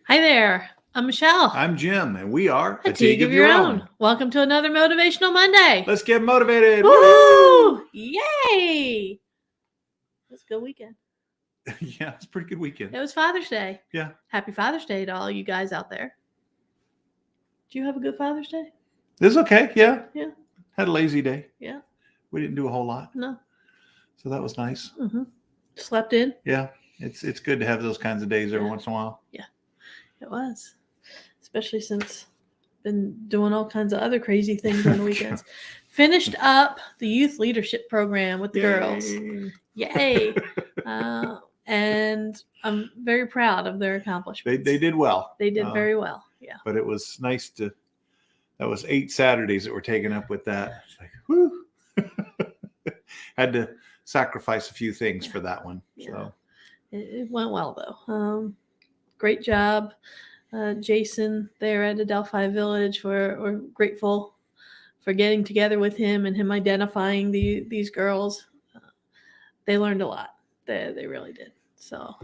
Hi there. I'm Michelle. I'm Jim, and we are A Tea of Your Own. Welcome to another Motivational Monday. Let's get motivated. Woohoo! Yay! It was a good weekend. Yeah, it's a pretty good weekend. It was Father's Day. Yeah. Happy Father's Day to all you guys out there. Did you have a good Father's Day? It was okay. Yeah. Yeah. Had a lazy day. Yeah. We didn't do a whole lot. No. So that was nice. Mm-hmm. Slept in. Yeah. It's good to have those kinds of days every once in a while. Yeah. It was. Especially since I've been doing all kinds of other crazy things on the weekends. Finished up the youth leadership program with the girls. Yay. And I'm very proud of their accomplishments. They did well. They did very well. Yeah. But it was nice that was 8 Saturdays that were taken up with that. It's like, whoo. Had to sacrifice a few things for that one. Yeah. So It went well though. Great job. Jason there at Adelphi Village. We're grateful for getting together with him and him identifying these girls. They learned a lot. They really did. So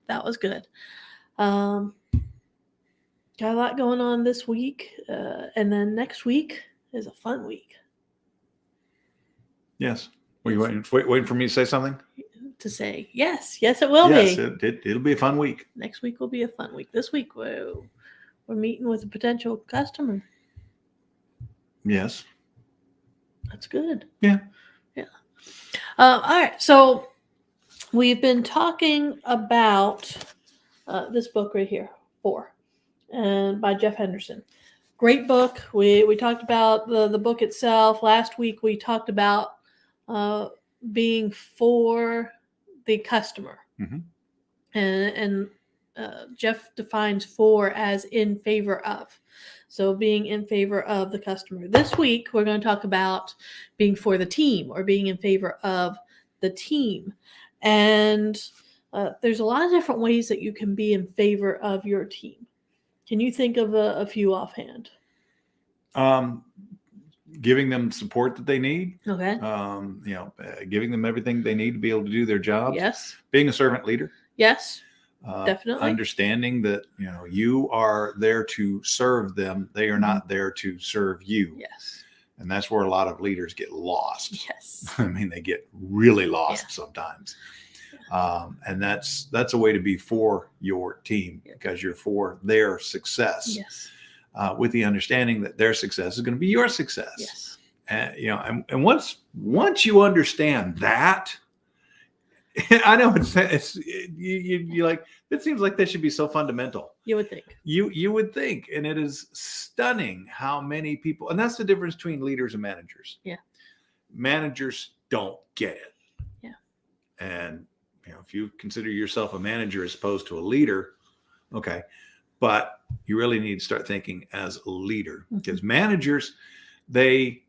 that was good. Got a lot going on this week. And then next week is a fun week. yes. Were you waiting for me to say something? To say yes, it will be. It'll be a fun week. Next week will be a fun week. This week we're meeting with a potential customer. Yes. That's good. Yeah. All right. So we've been talking about this book right here, 4, and by Jeff Henderson. Great book. We talked about the book itself. Last week we talked about being for the customer. Mm-hmm. And Jeff defines for as in favor of. So being in favor of the customer. This week, we're going to talk about being for the team or being in favor of the team. And there's a lot of different ways that you can be in favor of your team. Can you think of a few offhand? Giving them support that they need. Okay. Giving them everything they need to be able to do their jobs. Yes. Being a servant leader. Yes. Definitely. Understanding that, you are there to serve them. They are not there to serve you. Yes. And that's where a lot of leaders get lost. Yes. I mean, they get really lost sometimes. And that's a way to be for your team because you're for their success. Yes. With the understanding that their success is going to be your success. Yes. And once you understand that, I know you like, it seems like this should be so fundamental. You would think. You would think, and it is stunning how many people, and that's the difference between leaders and managers. Yeah. Managers don't get it. Yeah. And if you consider yourself a manager as opposed to a leader, okay. But you really need to start thinking as a leader because managers, they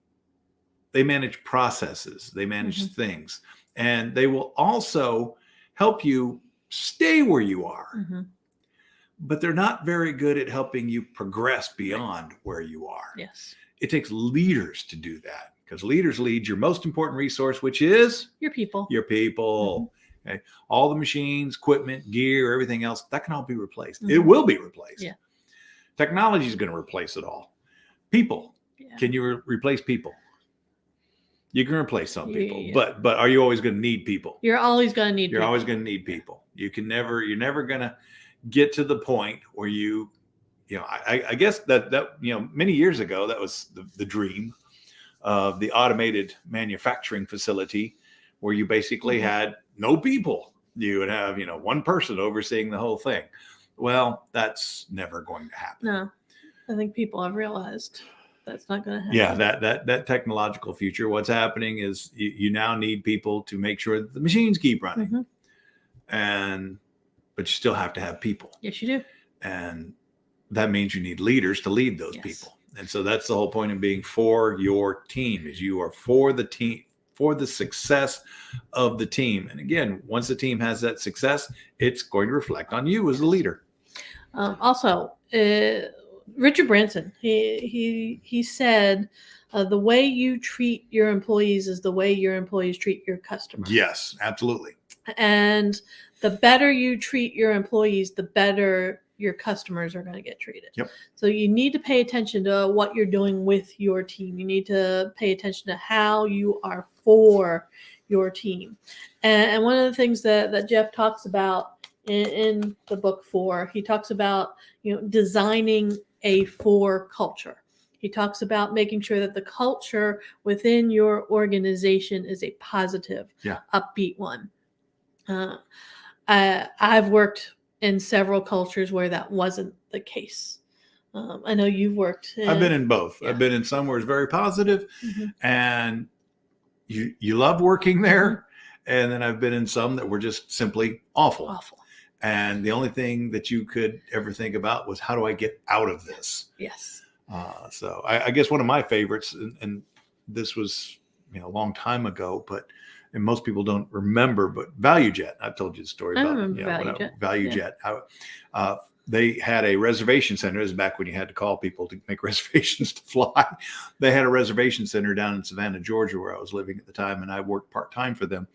manage processes, they manage things, and they will also help you stay where you are. But they're not very good at helping you progress beyond where you are. Yes. It takes leaders to do that because leaders lead your most important resource, which is your people. Your people. Okay. All the machines, equipment, gear, everything else, that can all be replaced. It will be replaced. Yeah. Technology is going to replace it all. People. Yeah. Can you replace people? You can replace some people, but are you always going to need people? You're always going to need You're always going to need people. You're never going to get to the point where I guess that many years ago, that was the dream of the automated manufacturing facility where you basically had no people. You would have, one person overseeing the whole thing. Well, that's never going to happen. No, I think people have realized that's not going to happen. Yeah, that technological future, what's happening is you now need people to make sure that the machines keep running. But you still have to have people. Yes, you do. And that means you need leaders to lead those people. And so that's the whole point of being for your team is you are for the team, for the success of the team. And again, once the team has that success, it's going to reflect on you as a leader. Also, Richard Branson, he said, the way you treat your employees is the way your employees treat your customers. Yes, absolutely. And the better you treat your employees, the better your customers are going to get treated. Yep. So you need to pay attention to what you're doing with your team. You need to pay attention to how you are for your team. And one of the things that Jeff talks about in the book 4, he talks about, designing a for culture. He talks about making sure that the culture within your organization is a positive, upbeat one. I've worked in several cultures where that wasn't the case. I know you've worked. I've been in both. Yeah. I've been in some where it's very positive, Mm-hmm. and you love working there. And then I've been in some that were just simply awful. And the only thing that you could ever think about was, how do I get out of this? Yes. So I guess one of my favorites, and this was a long time ago, and most people don't remember, but ValueJet. I've told you the story about ValueJet. They had a reservation center. This is back when you had to call people to make reservations to fly. They had a reservation center down in Savannah, Georgia, where I was living at the time, and I worked part-time for them.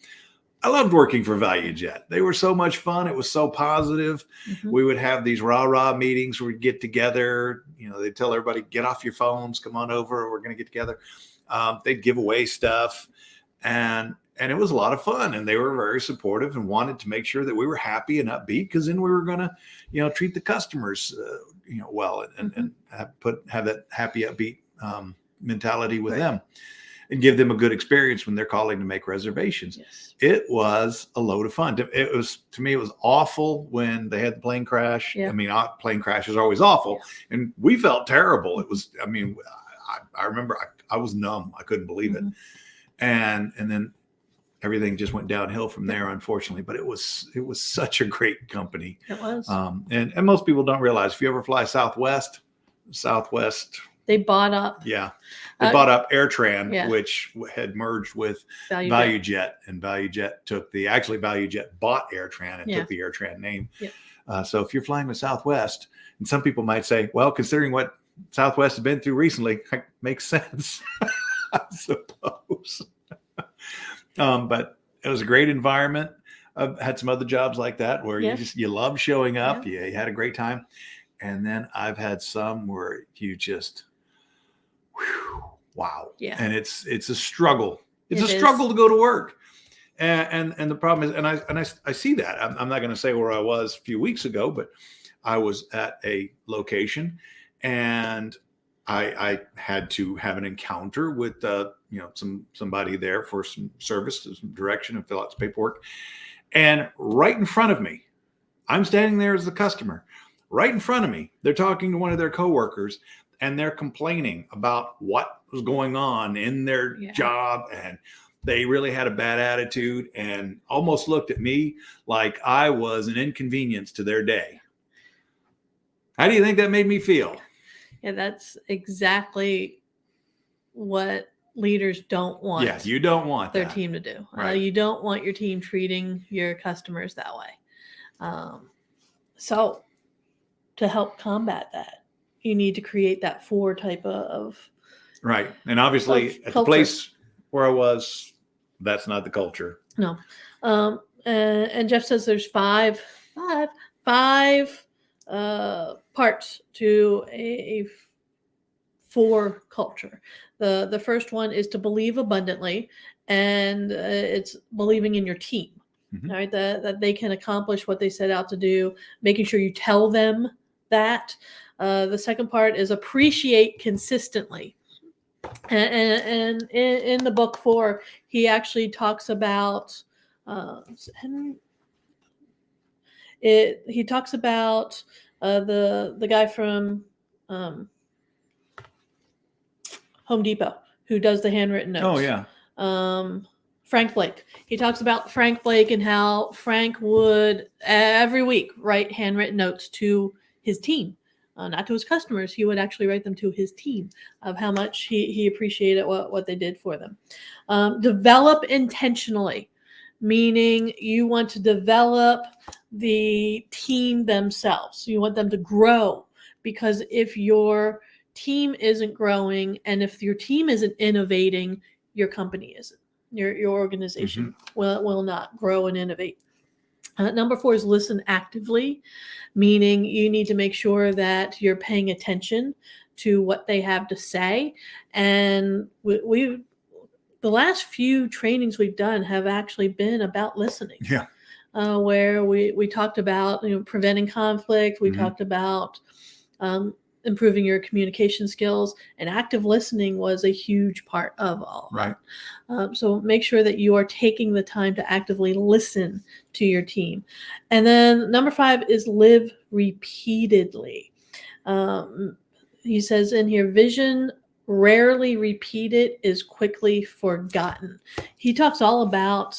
I loved working for ValueJet. They were so much fun. It was so positive. Mm-hmm. We would have these rah-rah meetings where we'd get together. They'd tell everybody, get off your phones, come on over, we're going to get together. They'd give away stuff. And it was a lot of fun. And they were very supportive and wanted to make sure that we were happy and upbeat, because then we were going to, treat the customers, well, and have that happy, upbeat mentality with them. And give them a good experience when they're calling to make reservations. Yes. It was a load of fun. To me, it was awful when they had the plane crash. Yeah. I mean, plane crash is always awful. Yeah. And we felt terrible. It was, I remember I was numb. I couldn't believe it. And then everything just went downhill from there, unfortunately. But it was such a great company. It was. And most people don't realize, if you ever fly Southwest, they bought up. Yeah. They bought up AirTran, which had merged with ValueJet. And ValueJet ValueJet bought AirTran and took the AirTran name. Yeah. So if you're flying with Southwest, and some people might say, well, considering what Southwest has been through recently, makes sense, I suppose. But it was a great environment. I've had some other jobs like that where you love showing up. Yeah. You had a great time. And then I've had some where you just, wow. Yeah. And it's a struggle. It's a struggle to go to work. And the problem is, and I see that. I'm not going to say where I was a few weeks ago, but I was at a location, and I had to have an encounter with somebody there for some service, some direction, and fill out some paperwork. And right in front of me, I'm standing there as the customer. Right in front of me, they're talking to one of their coworkers, and they're complaining about what was going on in their job, and they really had a bad attitude and almost looked at me like I was an inconvenience to their day. How do you think that made me feel? Yeah, that's exactly what leaders don't want. Yeah, you don't want their team to do. Right. You don't want your team treating your customers that way. So to help combat that, you need to create that for type of right. And obviously at the place where I was, that's not the culture. No. And Jeff says there's five parts to a for culture. The first one is to believe abundantly, and it's believing in your team. Mm-hmm. Right, that they can accomplish what they set out to do, making sure you tell them that. The second part is appreciate consistently. And in the book 4, he actually talks about he talks about the guy from Home Depot who does the handwritten notes. Oh yeah. Frank Blake. He talks about Frank Blake and how Frank would every week write handwritten notes to his team, not to his customers. He would actually write them to his team of how much he appreciated what they did for them. Develop intentionally, meaning you want to develop the team themselves. You want them to grow, because if your team isn't growing and if your team isn't innovating, your company isn't. Your organization will not grow and innovate. Number 4 is listen actively, meaning you need to make sure that you're paying attention to what they have to say. And we the last few trainings we've done have actually been about listening. Yeah. Where we talked about preventing conflict. We talked about improving your communication skills, and active listening was a huge part of all of Right. that. So make sure that you are taking the time to actively listen to your team. And then number 5 is live repeatedly. He says in here, vision rarely repeated is quickly forgotten. He talks all about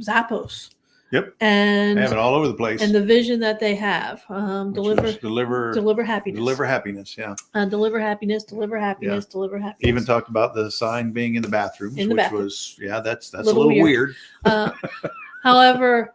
Zappos. Yep. And they have it all over the place. And the vision that they have. Deliver happiness. Deliver happiness. Yeah. Deliver happiness, deliver happiness, deliver happiness. Even talked about the sign being in the bathrooms, was, that's a little weird. However,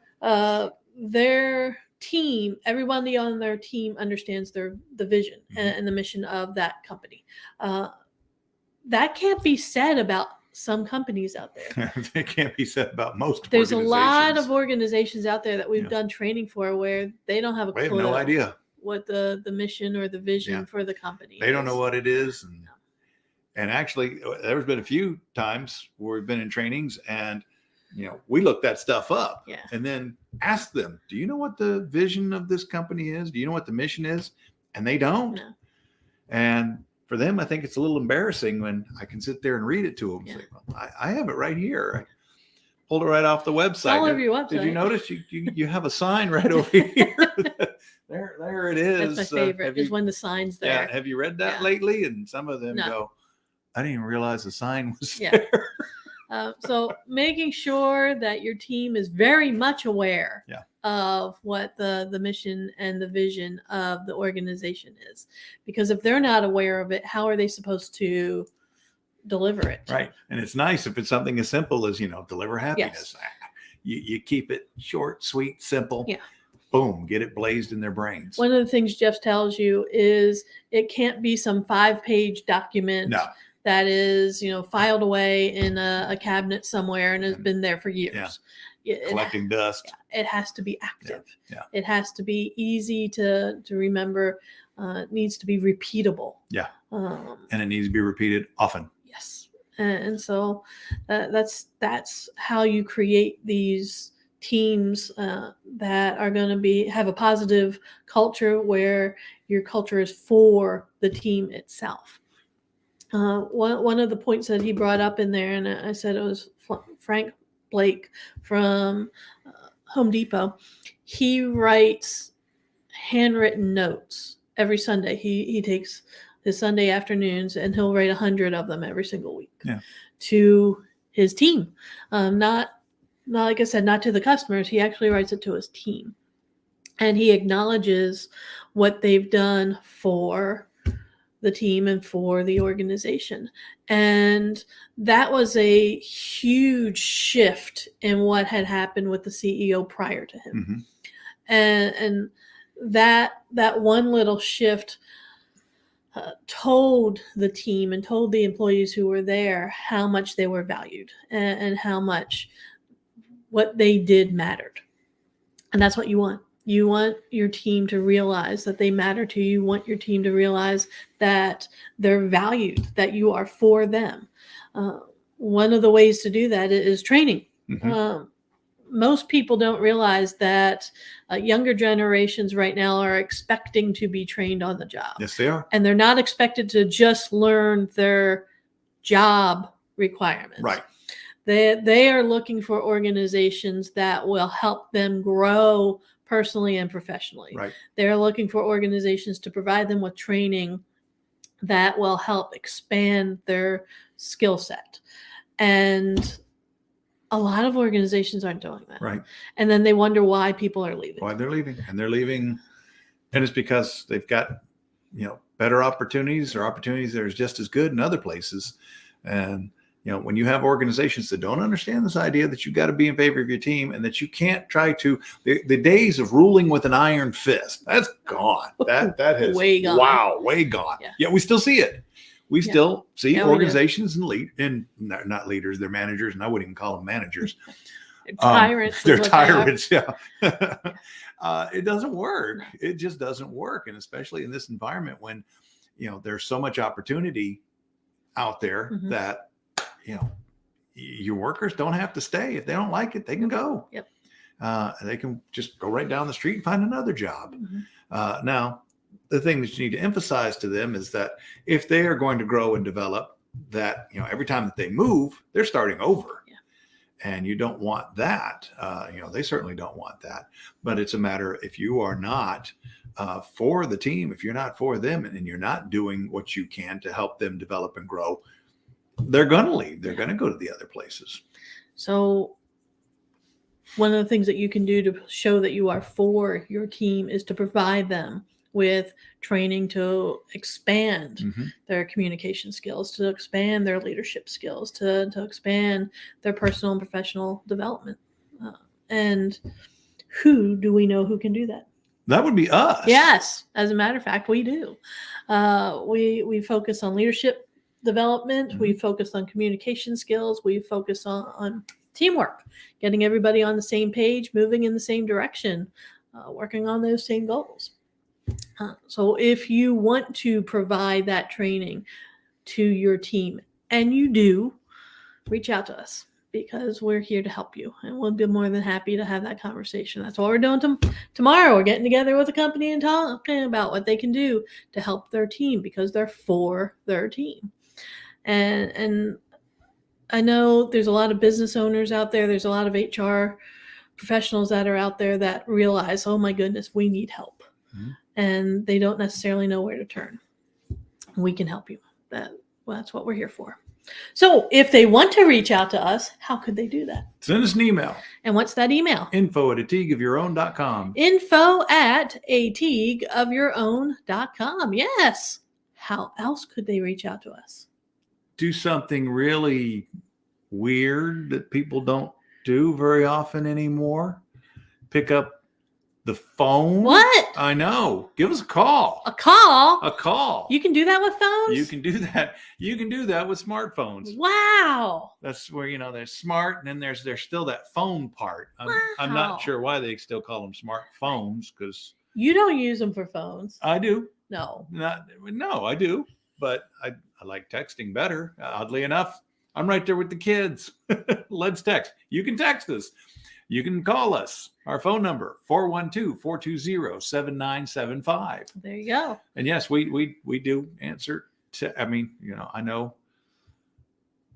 their team, everybody on their team understands the vision and the mission of that company. That can't be said about some companies out there. It can't be said about most. There's a lot of organizations out there that we've done training for where they don't have a clue. They have no idea what the mission or the vision for the company. They don't know what it is. And actually, there's been a few times where we've been in trainings and we look that stuff up and then ask them, do you know what the vision of this company is? Do you know what the mission is? And they don't. No. And for them, I think it's a little embarrassing when I can sit there and read it to them. Yeah. Say, well, I have it right here. I pulled it right off the website. All over your website. Did you notice you have a sign right over here? there it is. That's my favorite is when the sign's there. Yeah. Have you read that lately? And some of them go, I didn't even realize the sign was there. So making sure that your team is very much aware of what the mission and the vision of the organization is. Because if they're not aware of it, how are they supposed to deliver it? Right. And it's nice if it's something as simple as, deliver happiness. Yes. You keep it short, sweet, simple. Yeah. Boom, get it blazed in their brains. One of the things Jeff tells you is it can't be some 5-page document. No. That is, filed away in a cabinet somewhere and has been there for years. Yeah. Collecting dust. It has to be active. Yeah. It has to be easy to remember. It needs to be repeatable. Yeah. And it needs to be repeated often. Yes. And so that's how you create these teams that are going to have a positive culture where your culture is for the team itself. One of the points that he brought up in there, and I said it was Frank Blake from Home Depot. He writes handwritten notes every Sunday. He takes his Sunday afternoons and he'll write 100 of them every single week to his team. Not like I said, not to the customers. He actually writes it to his team, and he acknowledges what they've done for the team and for the organization. And that was a huge shift in what had happened with the CEO prior to him. And that one little shift told the team and told the employees who were there how much they were valued and how much what they did mattered. And that's what you want. You want your team to realize that they matter to you. You want your team to realize that they're valued, that you are for them. One of the ways to do that is training. Most people don't realize that younger generations right now are expecting to be trained on the job. Yes, they are. And they're not expected to just learn their job requirements. Right. They are looking for organizations that will help them grow personally and professionally. Right. They're looking for organizations to provide them with training that will help expand their skill set. And a lot of organizations aren't doing that. Right. And then they wonder why people are leaving. Why they're leaving. And they're leaving. And it's because they've got, better opportunities or opportunities that are just as good in other places. And when you have organizations that don't understand this idea that you've got to be in favor of your team and that you can't try to, the days of ruling with an iron fist, that's gone. That has way gone. Wow, way gone. Yeah, we still see it. We still see organizations and not leaders, they're managers, and I wouldn't even call them managers. Tyrants. They're is what they are. tyrants. Yeah. It doesn't work. It just doesn't work. And especially in this environment when, there's so much opportunity out there Mhm. that, your workers don't have to stay. If they don't like it, they can go. Yep. They can just go right down the street and find another job. Mhm. Now, the thing that you need to emphasize to them is that if they are going to grow and develop, that every time that they move, they're starting over. Yeah. And you don't want that. They certainly don't want that. But it's a matter, if you are not for the team, if you're not for them, and you're not doing what you can to help them develop and grow, they're going to leave. They're going to go to the other places. So one of the things that you can do to show that you are for your team is to provide them with training to expand their communication skills, to expand their leadership skills, to expand their personal and professional development. And who do we know who can do that? That would be us. Yes. As a matter of fact, we do. We focus on leadership development. We focus on communication skills. We focus on teamwork, getting everybody on the same page, moving in the same direction, working on those same goals. So if you want to provide that training to your team, and you do, reach out to us, because we're here to help you, and we'll be more than happy to have that conversation. That's what we're doing tomorrow. We're getting together with a company and talking about what they can do to help their team, because they're for their team. And I know there's a lot of business owners out there. There's a lot of HR professionals that are out there that realize, oh my goodness, we need help. And they don't necessarily know where to turn. We can help you. That's what we're here for. So if they want to reach out to us, how could they do that? Send us an email. And what's that email? info@ateagueofyourown.com. info@ateagueofyourown.com. Yes. How else could they reach out to us? Do something really weird that people don't do very often anymore. Pick up the phone. What? I know. Give us a call. A call? A call. You can do that with phones? You can do that. You can do that with smartphones. Wow. That's where, there's smart, and then there's still that phone part. I'm not sure why they still call them smartphones, because you don't use them for phones. I do. No, I do. But I like texting better. Oddly enough, I'm right there with the kids. Let's text. You can text us. You can call us. Our phone number, 412-420-7975. There you go. And yes, we do answer. I know,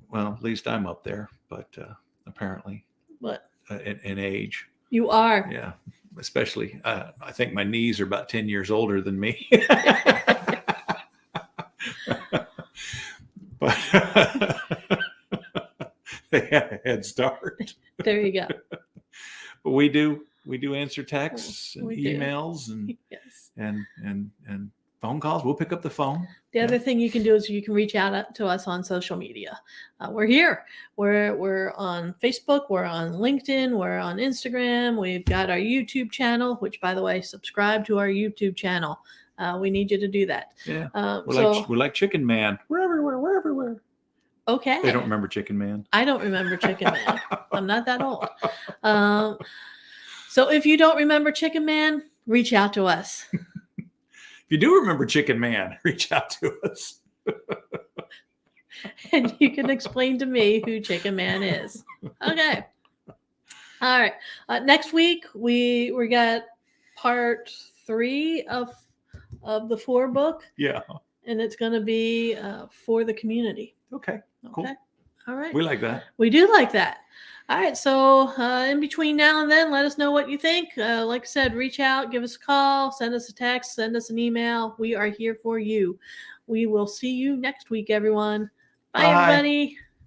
well, at least I'm up there, but apparently What? In age. You are. Yeah. Especially, I think my knees are about 10 years older than me. But they had a head start. There you go. But we do answer texts and We do. emails and Yes. and phone calls. We'll pick up the phone. The other thing you can do is you can reach out to us on social media. We're here. We're on Facebook. We're on LinkedIn. We're on Instagram. We've got our YouTube channel, which, by the way, subscribe to our YouTube channel. We need you to do that. Yeah. We're like Chicken Man. We're everywhere. We're everywhere. Okay. They don't remember Chicken Man. I don't remember Chicken Man. I'm not that old. So if you don't remember Chicken Man, reach out to us. If you do remember Chicken Man, reach out to us. And you can explain to me who Chicken Man is. Okay. All right. Next week we got part 3 of the 4 book. Yeah. And it's going to be for the community. Okay. Cool. Okay. All right. We like that. We do like that. All right. So in between now and then, let us know what you think. Like I said, reach out, give us a call, send us a text, send us an email. We are here for you. We will see you next week, everyone. Bye. Everybody.